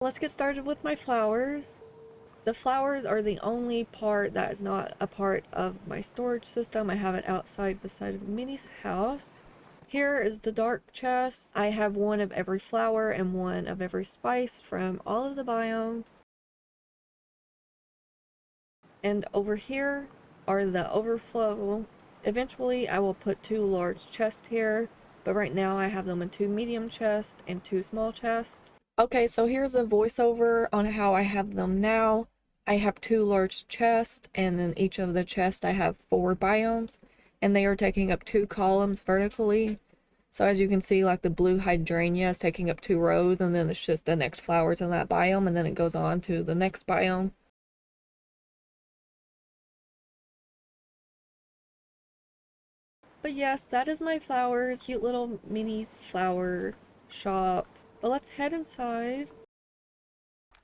Let's get started with my flowers. The flowers are the only part that is not a part of my storage system. I have it outside beside of Minnie's house. Here is the dark chest. I have one of every flower and one of every spice from all of the biomes. And over here are the overflow. Eventually I will put 2 large chests here, but right now I have them in 2 medium chests and 2 small chests. Okay, so here's a voiceover on how I have them now. I have 2 large chests, and in each of the chests I have 4 biomes, and they are taking up 2 columns vertically. So as you can see, like the blue hydrangea is taking up 2 rows, and then it's just the next flowers in that biome, and then it goes on to the next biome. But yes, that is my flowers. Cute little Minnie's flower shop. But let's head inside.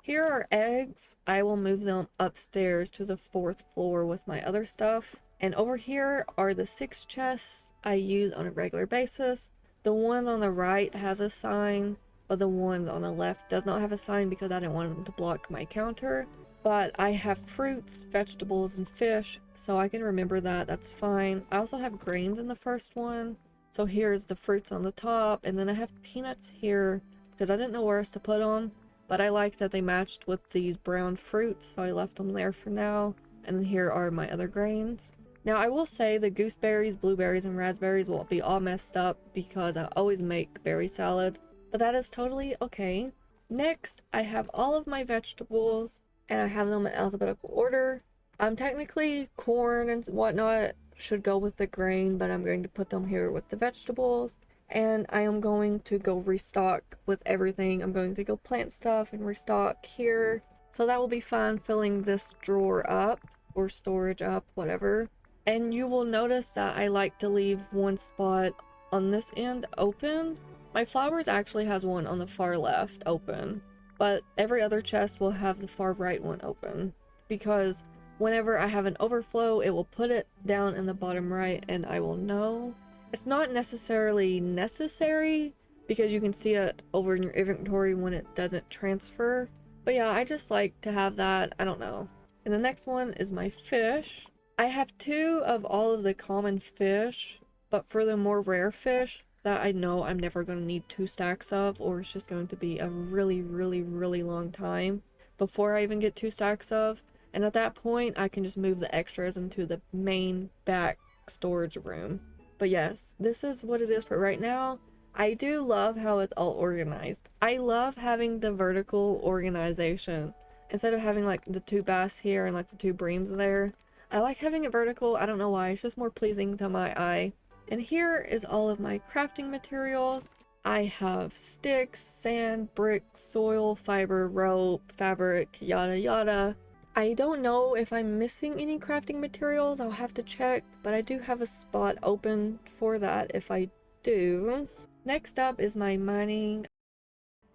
Here are eggs. I will move them upstairs to the 4th floor with my other stuff. And over here are the 6 chests I use on a regular basis. The ones on the right has a sign, but the ones on the left does not have a sign because I didn't want them to block my counter. But I have fruits, vegetables, and fish, so I can remember that. That's fine. I also have grains in the first one. So here's the fruits on the top, and then I have peanuts here because I didn't know where else to put them. But I like that they matched with these brown fruits, so I left them there for now. And then here are my other grains. Now I will say the gooseberries, blueberries, and raspberries will be all messed up because I always make berry salad. But that is totally okay. Next, I have all of my vegetables, and I have them in alphabetical order. Technically corn and whatnot should go with the grain, but I'm going to put them here with the vegetables. And I am going to go restock with everything. I'm going to go plant stuff and restock here. So that will be fun, filling this drawer up or storage up, whatever. And you will notice that I like to leave one spot on this end open. My flowers actually has one on the far left open, but every other chest will have the far right one open because whenever I have an overflow, it will put it down in the bottom right and I will know. It's not necessarily necessary because you can see it over in your inventory when it doesn't transfer. But yeah, I just like to have that. I don't know. And the next one is my fish. I have 2 of all of the common fish, but for the more rare fish that I know I'm never going to need 2 stacks of, or it's just going to be a really, really, really long time before I even get 2 stacks of. And at that point, I can just move the extras into the main back storage room. But yes, this is what it is for right now. I do love how it's all organized. I love having the vertical organization. Instead of having like the 2 bass here and like the 2 breams there. I like having it vertical. I don't know why. It's just more pleasing to my eye. And here is all of my crafting materials. I have sticks, sand, bricks, soil, fiber, rope, fabric, yada yada. I don't know if I'm missing any crafting materials. I'll have to check, but I do have a spot open for that if I do. Next up is my mining.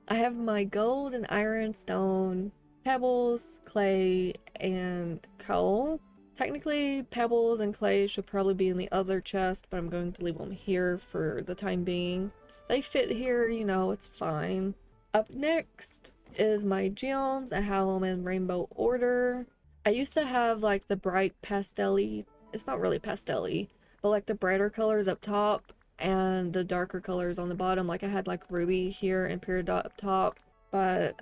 I have my gold and iron, stone, pebbles, clay, and coal. Technically, pebbles and clay should probably be in the other chest, but I'm going to leave them here for the time being. They fit here, you know, it's fine. Up next is my gems. I have them in rainbow order. I used to have like the bright pastel-y, it's not really pastel-y, but like the brighter colors up top and the darker colors on the bottom. Like I had like ruby here and peridot up top. But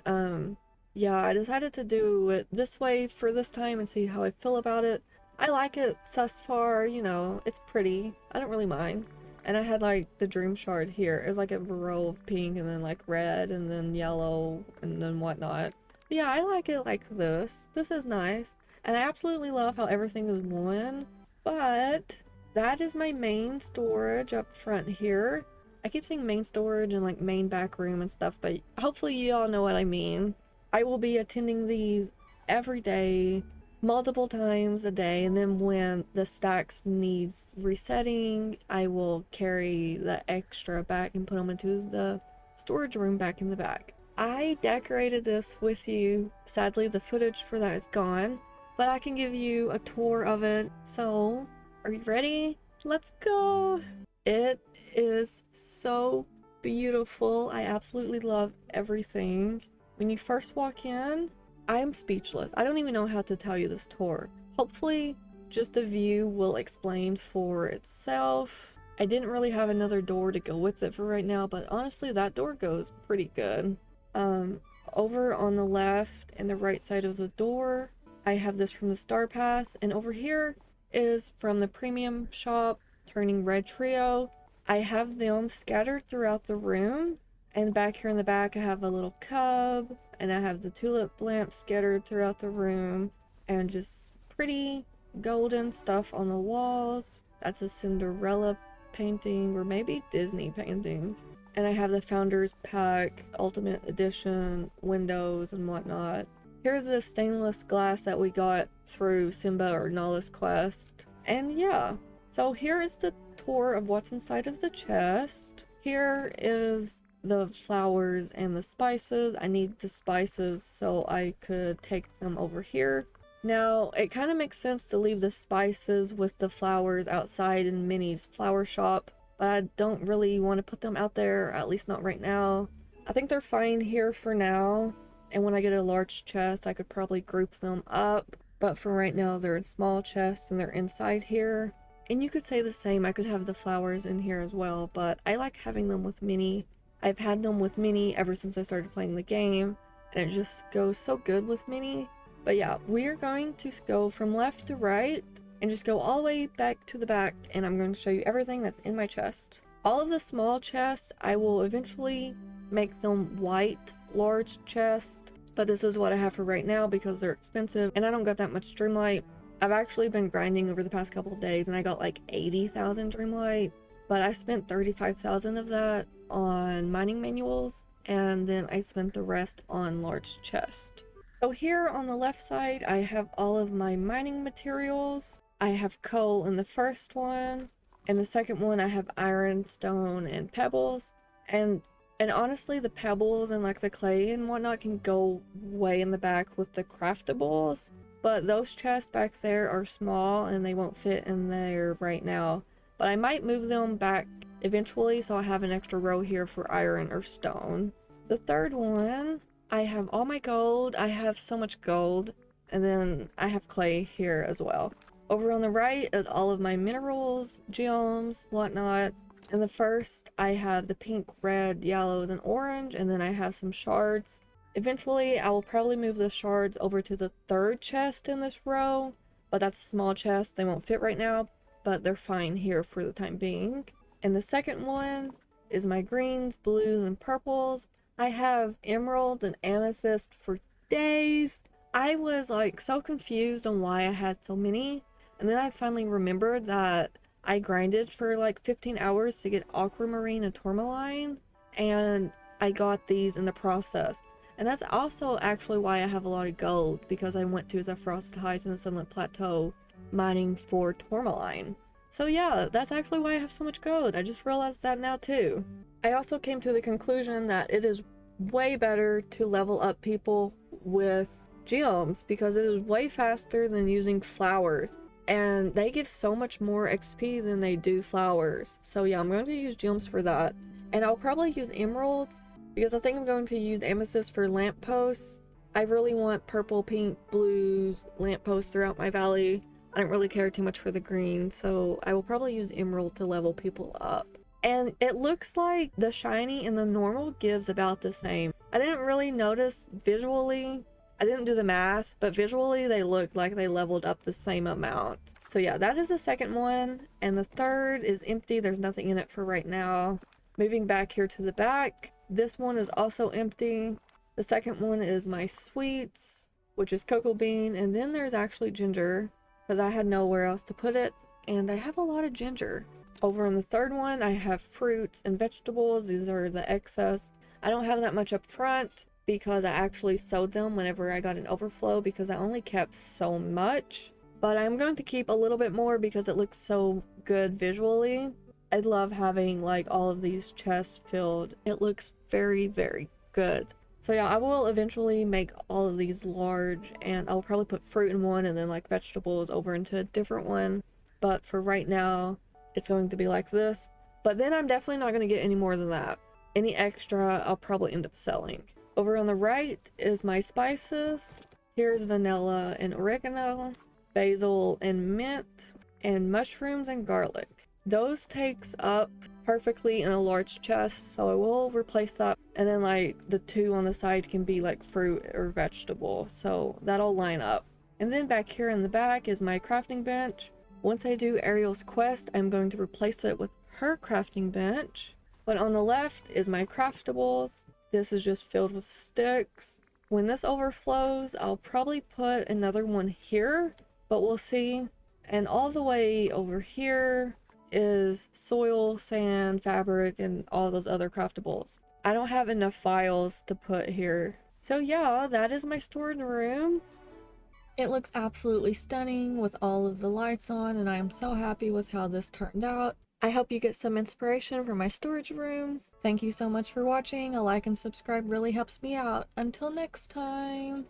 yeah, I decided to do it this way for this time and see how I feel about it. I like it thus far, you know, it's pretty. I don't really mind. And I had like the dream shard here. It was like a row of pink and then like red and then yellow and then whatnot. But yeah, I like it like this. This is nice. And I absolutely love how everything is one. But that is my main storage up front here. I keep saying main storage and like main back room and stuff, but hopefully you all know what I mean. I will be attending these every day, multiple times a day, and then when the stacks needs resetting, I will carry the extra back and put them into the storage room back in the back. I decorated this with you. Sadly, the footage for that is gone, but I can give you a tour of it. So, are you ready? Let's go! It is so beautiful. I absolutely love everything. When you first walk in, I'm speechless. I don't even know how to tell you this tour. Hopefully, just the view will explain for itself. I didn't really have another door to go with it for right now, but honestly, that door goes pretty good. Over on the left and the right side of the door, I have this from the Star Path, and over here is from the premium shop, Turning Red Trio. I have them scattered throughout the room, and back here in the back I have a little cub, and I have the tulip lamps scattered throughout the room, and just pretty golden stuff on the walls. That's a Cinderella painting, or maybe Disney painting. And I have the Founders Pack Ultimate Edition windows and whatnot. Here's the stainless glass that we got through Simba or Nala's quest. And yeah, so here is the tour of what's inside of the chest. Here is the flowers and the spices. I need the spices so I could take them over here. Now, it kind of makes sense to leave the spices with the flowers outside in Minnie's flower shop, but I don't really want to put them out there, at least not right now. I think they're fine here for now, and when I get a large chest, I could probably group them up, but for right now, they're in small chests and they're inside here. And you could say the same, I could have the flowers in here as well, but I like having them with Minnie. I've had them with Minnie ever since I started playing the game, and it just goes so good with Minnie. But yeah, we're going to go from left to right, and just go all the way back to the back, and I'm going to show you everything that's in my chest. All of the small chests, I will eventually make them white, large chest, but this is what I have for right now because they're expensive, and I don't got that much Dreamlight. I've actually been grinding over the past couple of days, and I got like 80,000 Dreamlight, but I spent 35,000 of that on mining manuals, and then I spent the rest on large chest. So here on the left side, I have all of my mining materials. I have coal in the first one. In the second one, I have iron, stone, and pebbles. And honestly, the pebbles and like the clay and whatnot can go way in the back with the craftables. But those chests back there are small and they won't fit in there right now. But I might move them back eventually so I have an extra row here for iron or stone. The third one, I have all my gold. I have so much gold. And then I have clay here as well. Over on the right is all of my minerals, gems, whatnot. In the first, I have the pink, red, yellows, and orange, and then I have some shards. Eventually, I will probably move the shards over to the third chest in this row, but that's a small chest. They won't fit right now, but they're fine here for the time being. And the second one is my greens, blues, and purples. I have emerald and amethyst for days. I was like so confused on why I had so many, and then I finally remembered that I grinded for like 15 hours to get aquamarine and tourmaline, and I got these in the process. And that's also actually why I have a lot of gold, because I went to the Frosted Heights and the Sunlit Plateau mining for tourmaline. So yeah, that's actually why I have so much gold. I just realized that now too. I also came to the conclusion that it is way better to level up people with gems because it is way faster than using flowers. And they give so much more XP than they do flowers. So yeah, I'm going to use gems for that. And I'll probably use emeralds because I think I'm going to use amethyst for lampposts. I really want purple, pink, blues lampposts throughout my valley. I don't really care too much for the green, so I will probably use emerald to level people up. And it looks like the shiny and the normal gives about the same. I didn't really notice visually. I didn't do the math, but visually they looked like they leveled up the same amount. So yeah, that is the second one. And the third is empty. There's nothing in it for right now. Moving back here to the back, this one is also empty. The second one is my sweets, which is cocoa bean. And then there's actually ginger, because I had nowhere else to put it. And I have a lot of ginger. Over on the third one, I have fruits and vegetables. These are the excess. I don't have that much up front because I actually sowed them whenever I got an overflow because I only kept so much. But I'm going to keep a little bit more because it looks so good visually. I love having like all of these chests filled. It looks very, very good. So yeah, I will eventually make all of these large, and I'll probably put fruit in one and then like vegetables over into a different one. But for right now, it's going to be like this. But then I'm definitely not going to get any more than that. Any extra, I'll probably end up selling. Over on the right is my spices. Here's vanilla and oregano, basil and mint, and mushrooms and garlic. Those takes up perfectly in a large chest, so I will replace that. And then like the two on the side can be like fruit or vegetable, so that'll line up. And then back here in the back is my crafting bench. Once I do Ariel's quest, I'm going to replace it with her crafting bench. But on the left is my craftables. This is just filled with sticks. When this overflows, I'll probably put another one here, but we'll see. And all the way over here is soil, sand, fabric, and all those other craftables. I don't have enough files to put here. So yeah, that is my storage room. It looks absolutely stunning with all of the lights on, and I am so happy with how this turned out. I hope you get some inspiration from my storage room. Thank you so much for watching. A like and subscribe really helps me out. Until next time!